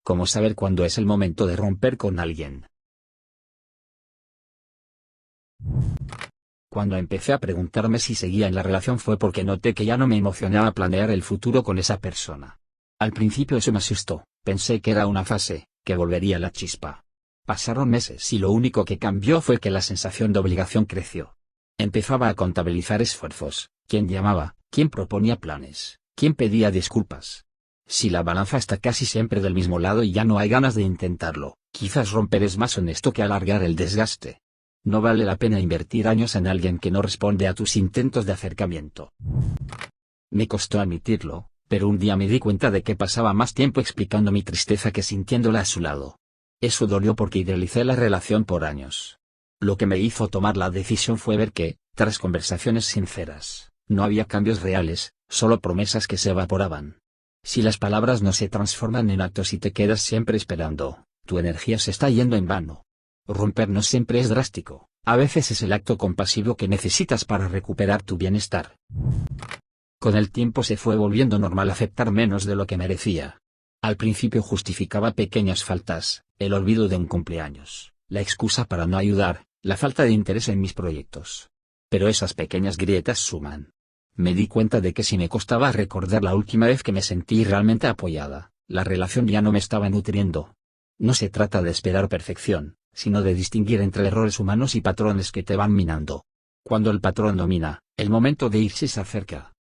¿Cómo saber cuándo es el momento de romper con alguien? Cuando empecé a preguntarme si seguía en la relación fue porque noté que ya no me emocionaba planear el futuro con esa persona. Al principio eso me asustó, pensé que era una fase, que volvería la chispa. Pasaron meses y lo único que cambió fue que la sensación de obligación creció. Empezaba a contabilizar esfuerzos, quién llamaba, quién proponía planes, quién pedía disculpas. Si la balanza está casi siempre del mismo lado y ya no hay ganas de intentarlo, quizás romper es más honesto que alargar el desgaste. No vale la pena invertir años en alguien que no responde a tus intentos de acercamiento. Me costó admitirlo, pero un día me di cuenta de que pasaba más tiempo explicando mi tristeza que sintiéndola a su lado. Eso dolió porque idealicé la relación por años. Lo que me hizo tomar la decisión fue ver que, tras conversaciones sinceras, no había cambios reales, solo promesas que se evaporaban. Si las palabras no se transforman en actos y te quedas siempre esperando, tu energía se está yendo en vano. Romper no siempre es drástico, a veces es el acto compasivo que necesitas para recuperar tu bienestar. Con el tiempo se fue volviendo normal aceptar menos de lo que merecía. Al principio justificaba pequeñas faltas, el olvido de un cumpleaños, la excusa para no ayudar, la falta de interés en mis proyectos. Pero esas pequeñas grietas suman. Me di cuenta de que si me costaba recordar la última vez que me sentí realmente apoyada, la relación ya no me estaba nutriendo. No se trata de esperar perfección, sino de distinguir entre errores humanos y patrones que te van minando. Cuando el patrón domina, el momento de irse se acerca.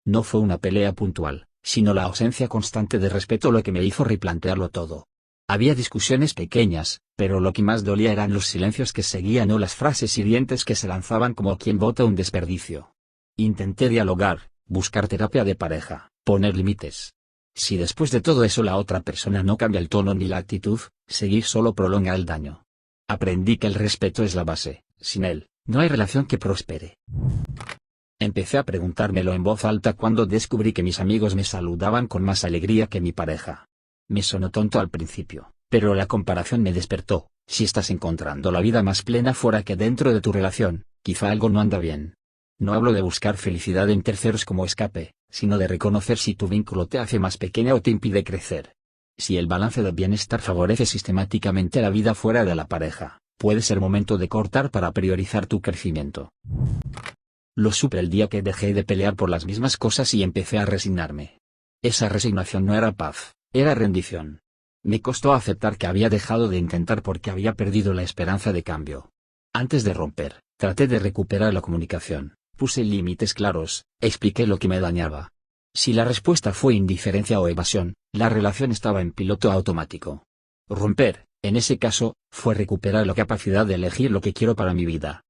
No fue una pelea puntual, sino la ausencia constante de respeto lo que me hizo replantearlo todo. Había discusiones pequeñas, pero lo que más dolía eran los silencios que seguían o las frases hirientes que se lanzaban como quien bota un desperdicio. Intenté dialogar, buscar terapia de pareja, poner límites. Si después de todo eso la otra persona no cambia el tono ni la actitud, seguir solo prolonga el daño. Aprendí que el respeto es la base, sin él, no hay relación que prospere. Empecé a preguntármelo en voz alta cuando descubrí que mis amigos me saludaban con más alegría que mi pareja. Me sonó tonto al principio, pero la comparación me despertó. Si estás encontrando la vida más plena fuera que dentro de tu relación, quizá algo no anda bien. No hablo de buscar felicidad en terceros como escape, sino de reconocer si tu vínculo te hace más pequeña o te impide crecer. Si el balance de bienestar favorece sistemáticamente la vida fuera de la pareja, puede ser momento de cortar para priorizar tu crecimiento. Lo supe el día que dejé de pelear por las mismas cosas y empecé a resignarme. Esa resignación no era paz, era rendición. Me costó aceptar que había dejado de intentar porque había perdido la esperanza de cambio. Antes de romper, traté de recuperar la comunicación. Puse límites claros, expliqué lo que me dañaba. Si la respuesta fue indiferencia o evasión, la relación estaba en piloto automático. Romper, en ese caso, fue recuperar la capacidad de elegir lo que quiero para mi vida.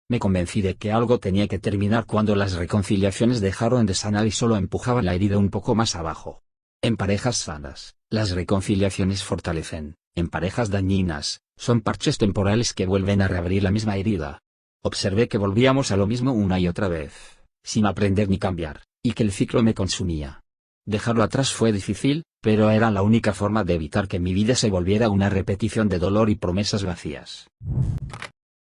Me convencí de que algo tenía que terminar cuando las reconciliaciones dejaron de sanar y solo empujaban la herida un poco más abajo. En parejas sanas, las reconciliaciones fortalecen, en parejas dañinas, son parches temporales que vuelven a reabrir la misma herida. Observé que volvíamos a lo mismo una y otra vez, sin aprender ni cambiar, y que el ciclo me consumía. Dejarlo atrás fue difícil, pero era la única forma de evitar que mi vida se volviera una repetición de dolor y promesas vacías.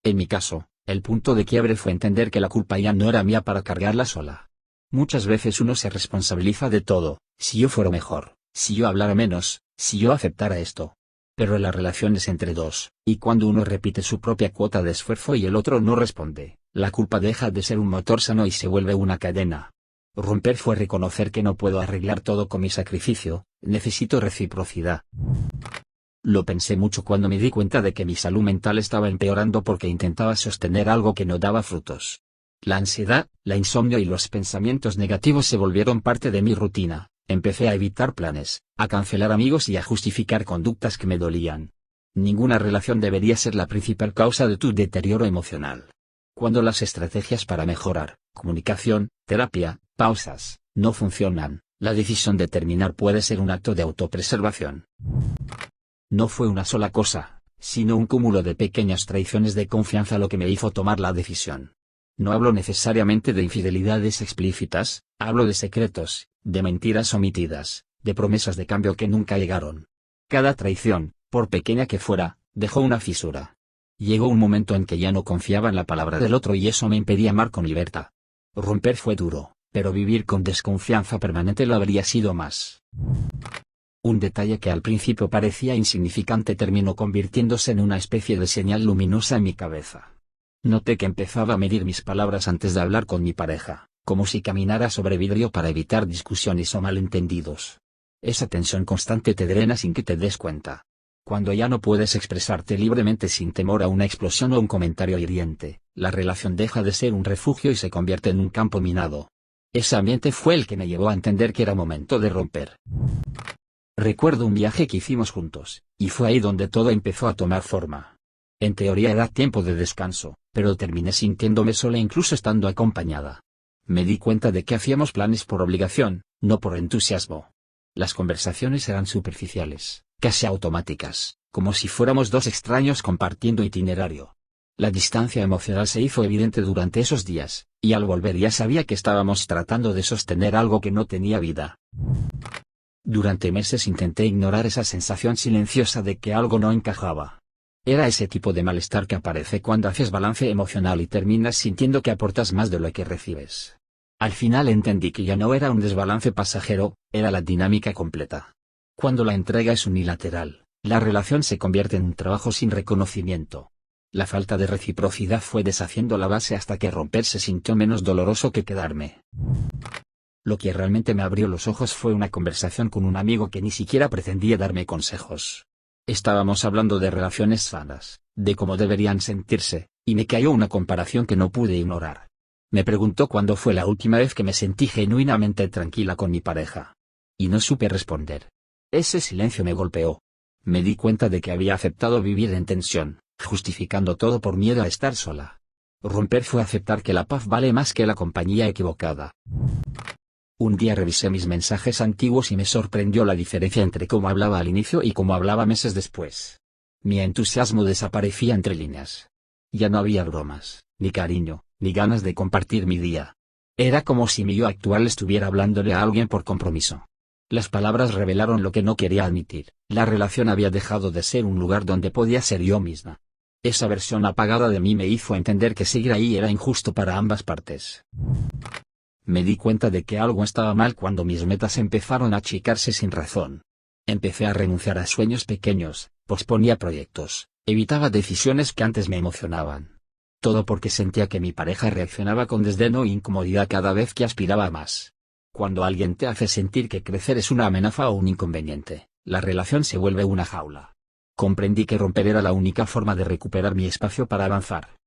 En mi caso, el punto de quiebre fue entender que la culpa ya no era mía para cargarla sola. Muchas veces uno se responsabiliza de todo, si yo fuera mejor, si yo hablara menos, si yo aceptara esto. Pero la relación es entre dos, y cuando uno repite su propia cuota de esfuerzo y el otro no responde, la culpa deja de ser un motor sano y se vuelve una cadena. Romper fue reconocer que no puedo arreglar todo con mi sacrificio, necesito reciprocidad. Lo pensé mucho cuando me di cuenta de que mi salud mental estaba empeorando porque intentaba sostener algo que no daba frutos. La ansiedad, la insomnio y los pensamientos negativos se volvieron parte de mi rutina. Empecé a evitar planes, a cancelar amigos y a justificar conductas que me dolían. Ninguna relación debería ser la principal causa de tu deterioro emocional. Cuando las estrategias para mejorar, comunicación, terapia, pausas, no funcionan, la decisión de terminar puede ser un acto de autopreservación. No fue una sola cosa, sino un cúmulo de pequeñas traiciones de confianza lo que me hizo tomar la decisión. No hablo necesariamente de infidelidades explícitas, hablo de secretos, de mentiras omitidas, de promesas de cambio que nunca llegaron. Cada traición, por pequeña que fuera, dejó una fisura. Llegó un momento en que ya no confiaba en la palabra del otro y eso me impedía amar con libertad. Romper fue duro, pero vivir con desconfianza permanente lo habría sido más. Un detalle que al principio parecía insignificante terminó convirtiéndose en una especie de señal luminosa en mi cabeza. Noté que empezaba a medir mis palabras antes de hablar con mi pareja, como si caminara sobre vidrio para evitar discusiones o malentendidos. Esa tensión constante te drena sin que te des cuenta. Cuando ya no puedes expresarte libremente sin temor a una explosión o un comentario hiriente, la relación deja de ser un refugio y se convierte en un campo minado. Ese ambiente fue el que me llevó a entender que era momento de romper. Recuerdo un viaje que hicimos juntos, y fue ahí donde todo empezó a tomar forma. En teoría era tiempo de descanso, pero terminé sintiéndome sola incluso estando acompañada. Me di cuenta de que hacíamos planes por obligación, no por entusiasmo. Las conversaciones eran superficiales, casi automáticas, como si fuéramos dos extraños compartiendo itinerario. La distancia emocional se hizo evidente durante esos días, y al volver ya sabía que estábamos tratando de sostener algo que no tenía vida. Durante meses intenté ignorar esa sensación silenciosa de que algo no encajaba. Era ese tipo de malestar que aparece cuando haces balance emocional y terminas sintiendo que aportas más de lo que recibes. Al final entendí que ya no era un desbalance pasajero, era la dinámica completa. Cuando la entrega es unilateral, la relación se convierte en un trabajo sin reconocimiento. La falta de reciprocidad fue deshaciendo la base hasta que romper se sintió menos doloroso que quedarme. Lo que realmente me abrió los ojos fue una conversación con un amigo que ni siquiera pretendía darme consejos. Estábamos hablando de relaciones sanas, de cómo deberían sentirse, y me cayó una comparación que no pude ignorar. Me preguntó cuándo fue la última vez que me sentí genuinamente tranquila con mi pareja. Y no supe responder. Ese silencio me golpeó. Me di cuenta de que había aceptado vivir en tensión, justificando todo por miedo a estar sola. Romper fue aceptar que la paz vale más que la compañía equivocada. Un día revisé mis mensajes antiguos y me sorprendió la diferencia entre cómo hablaba al inicio y cómo hablaba meses después. Mi entusiasmo desaparecía entre líneas. Ya no había bromas, ni cariño, ni ganas de compartir mi día. Era como si mi yo actual estuviera hablándole a alguien por compromiso. Las palabras revelaron lo que no quería admitir. La relación había dejado de ser un lugar donde podía ser yo misma. Esa versión apagada de mí me hizo entender que seguir ahí era injusto para ambas partes. Me di cuenta de que algo estaba mal cuando mis metas empezaron a achicarse sin razón. Empecé a renunciar a sueños pequeños, posponía proyectos, evitaba decisiones que antes me emocionaban. Todo porque sentía que mi pareja reaccionaba con desdén o incomodidad cada vez que aspiraba a más. Cuando alguien te hace sentir que crecer es una amenaza o un inconveniente, la relación se vuelve una jaula. Comprendí que romper era la única forma de recuperar mi espacio para avanzar.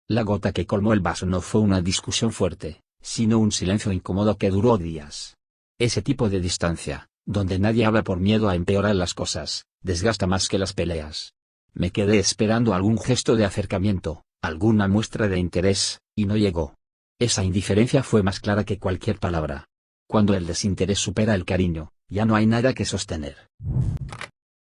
La gota que colmó el vaso no fue una discusión fuerte, sino un silencio incómodo que duró días. Ese tipo de distancia, donde nadie habla por miedo a empeorar las cosas, desgasta más que las peleas. Me quedé esperando algún gesto de acercamiento, alguna muestra de interés, y no llegó. Esa indiferencia fue más clara que cualquier palabra. Cuando el desinterés supera el cariño, ya no hay nada que sostener.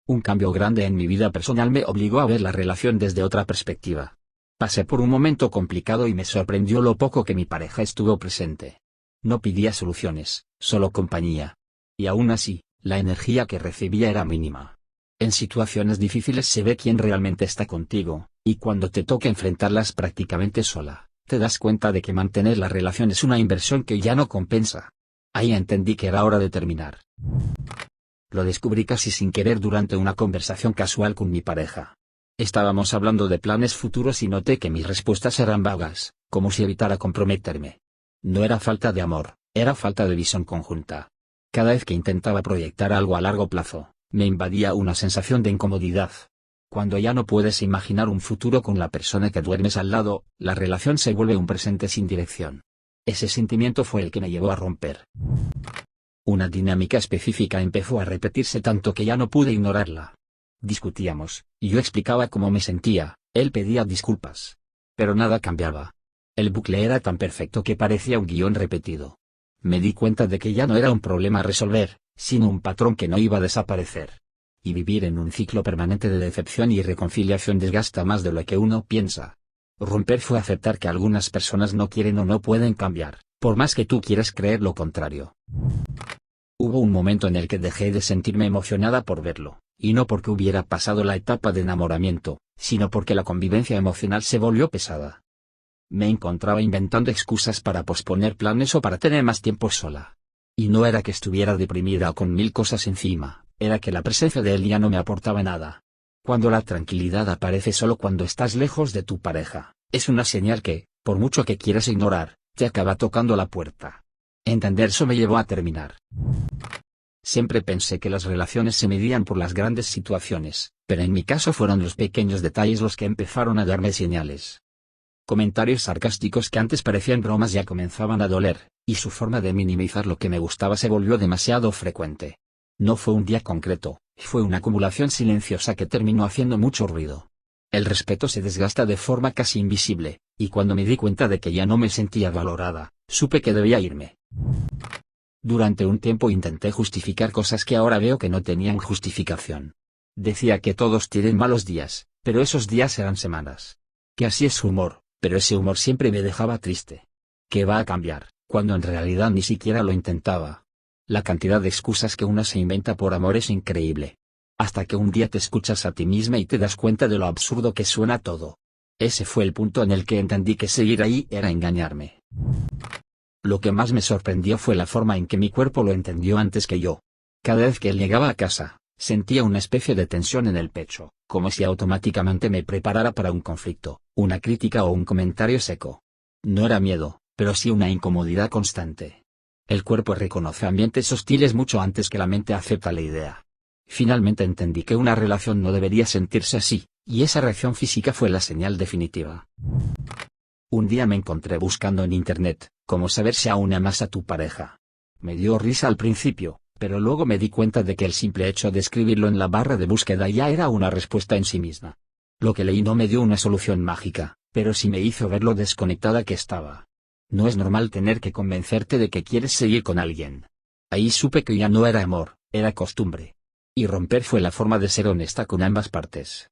Un cambio grande en mi vida personal me obligó a ver la relación desde otra perspectiva. Pasé por un momento complicado y me sorprendió lo poco que mi pareja estuvo presente. No pedía soluciones, solo compañía. Y aún así, la energía que recibía era mínima. En situaciones difíciles se ve quién realmente está contigo, y cuando te toca enfrentarlas prácticamente sola, te das cuenta de que mantener la relación es una inversión que ya no compensa. Ahí entendí que era hora de terminar. Lo descubrí casi sin querer durante una conversación casual con mi pareja. Estábamos hablando de planes futuros y noté que mis respuestas eran vagas, como si evitara comprometerme. No era falta de amor, era falta de visión conjunta. Cada vez que intentaba proyectar algo a largo plazo, me invadía una sensación de incomodidad. Cuando ya no puedes imaginar un futuro con la persona que duermes al lado, la relación se vuelve un presente sin dirección. Ese sentimiento fue el que me llevó a romper. Una dinámica específica empezó a repetirse tanto que ya no pude ignorarla. Discutíamos, y yo explicaba cómo me sentía, él pedía disculpas. Pero nada cambiaba. El bucle era tan perfecto que parecía un guión repetido. Me di cuenta de que ya no era un problema a resolver, sino un patrón que no iba a desaparecer. Y vivir en un ciclo permanente de decepción y reconciliación desgasta más de lo que uno piensa. Romper fue aceptar que algunas personas no quieren o no pueden cambiar, por más que tú quieras creer lo contrario. Hubo un momento en el que dejé de sentirme emocionada por verlo, y no porque hubiera pasado la etapa de enamoramiento, sino porque la convivencia emocional se volvió pesada. Me encontraba inventando excusas para posponer planes o para tener más tiempo sola. Y no era que estuviera deprimida o con mil cosas encima, era que la presencia de él ya no me aportaba nada. Cuando la tranquilidad aparece solo cuando estás lejos de tu pareja, es una señal que, por mucho que quieras ignorar, te acaba tocando la puerta. Entender eso me llevó a terminar. Siempre pensé que las relaciones se medían por las grandes situaciones, pero en mi caso fueron los pequeños detalles los que empezaron a darme señales. Comentarios sarcásticos que antes parecían bromas ya comenzaban a doler, y su forma de minimizar lo que me gustaba se volvió demasiado frecuente. No fue un día concreto, fue una acumulación silenciosa que terminó haciendo mucho ruido. El respeto se desgasta de forma casi invisible, y cuando me di cuenta de que ya no me sentía valorada, supe que debía irme. Durante un tiempo intenté justificar cosas que ahora veo que no tenían justificación. Decía que todos tienen malos días, pero esos días eran semanas. Que así es su humor, pero ese humor siempre me dejaba triste. Que va a cambiar, cuando en realidad ni siquiera lo intentaba. La cantidad de excusas que una se inventa por amor es increíble. Hasta que un día te escuchas a ti misma y te das cuenta de lo absurdo que suena todo. Ese fue el punto en el que entendí que seguir ahí era engañarme. Lo que más me sorprendió fue la forma en que mi cuerpo lo entendió antes que yo. Cada vez que él llegaba a casa, sentía una especie de tensión en el pecho, como si automáticamente me preparara para un conflicto, una crítica o un comentario seco. No era miedo, pero sí una incomodidad constante. El cuerpo reconoce ambientes hostiles mucho antes que la mente acepta la idea. Finalmente entendí que una relación no debería sentirse así, y esa reacción física fue la señal definitiva. Un día me encontré buscando en internet, cómo saber si aún amas a tu pareja. Me dio risa al principio, pero luego me di cuenta de que el simple hecho de escribirlo en la barra de búsqueda ya era una respuesta en sí misma. Lo que leí no me dio una solución mágica, pero sí me hizo ver lo desconectada que estaba. No es normal tener que convencerte de que quieres seguir con alguien. Ahí supe que ya no era amor, era costumbre. Y romper fue la forma de ser honesta con ambas partes.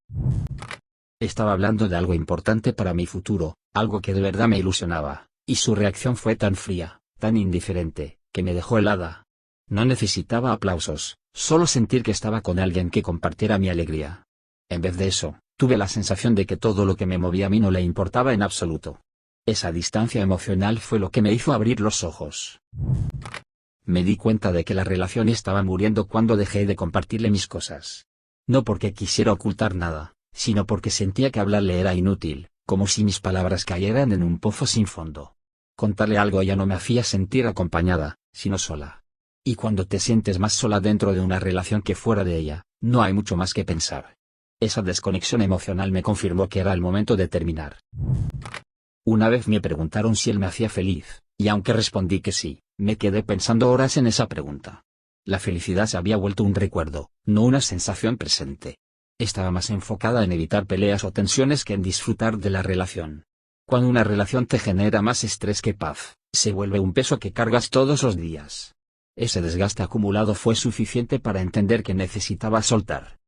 Estaba hablando de algo importante para mi futuro, algo que de verdad me ilusionaba, y su reacción fue tan fría, tan indiferente, que me dejó helada. No necesitaba aplausos, solo sentir que estaba con alguien que compartiera mi alegría. En vez de eso, tuve la sensación de que todo lo que me movía a mí no le importaba en absoluto. Esa distancia emocional fue lo que me hizo abrir los ojos. Me di cuenta de que la relación estaba muriendo cuando dejé de compartirle mis cosas. No porque quisiera ocultar nada, sino porque sentía que hablarle era inútil, como si mis palabras cayeran en un pozo sin fondo. Contarle algo ya no me hacía sentir acompañada, sino sola. Y cuando te sientes más sola dentro de una relación que fuera de ella, no hay mucho más que pensar. Esa desconexión emocional me confirmó que era el momento de terminar. Una vez me preguntaron si él me hacía feliz, y aunque respondí que sí, me quedé pensando horas en esa pregunta. La felicidad se había vuelto un recuerdo, no una sensación presente. Estaba más enfocada en evitar peleas o tensiones que en disfrutar de la relación. Cuando una relación te genera más estrés que paz, se vuelve un peso que cargas todos los días. Ese desgaste acumulado fue suficiente para entender que necesitaba soltar.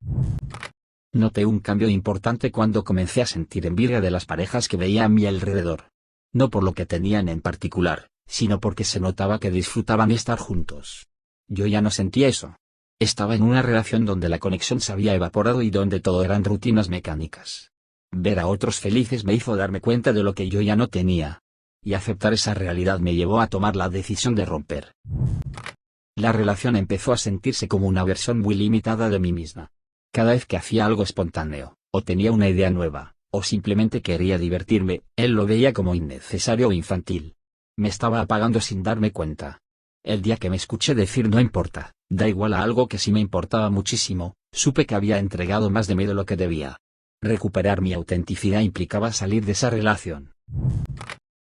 Noté un cambio importante cuando comencé a sentir envidia de las parejas que veía a mi alrededor. No por lo que tenían en particular, sino porque se notaba que disfrutaban estar juntos. Yo ya no sentía eso. Estaba en una relación donde la conexión se había evaporado y donde todo eran rutinas mecánicas. Ver a otros felices me hizo darme cuenta de lo que yo ya no tenía. Y aceptar esa realidad me llevó a tomar la decisión de romper. La relación empezó a sentirse como una versión muy limitada de mí misma. Cada vez que hacía algo espontáneo, o tenía una idea nueva, o simplemente quería divertirme, él lo veía como innecesario o infantil. Me estaba apagando sin darme cuenta. El día que me escuché decir no importa, da igual a algo que sí me importaba muchísimo, supe que había entregado más de mí de lo que debía. Recuperar mi autenticidad implicaba salir de esa relación.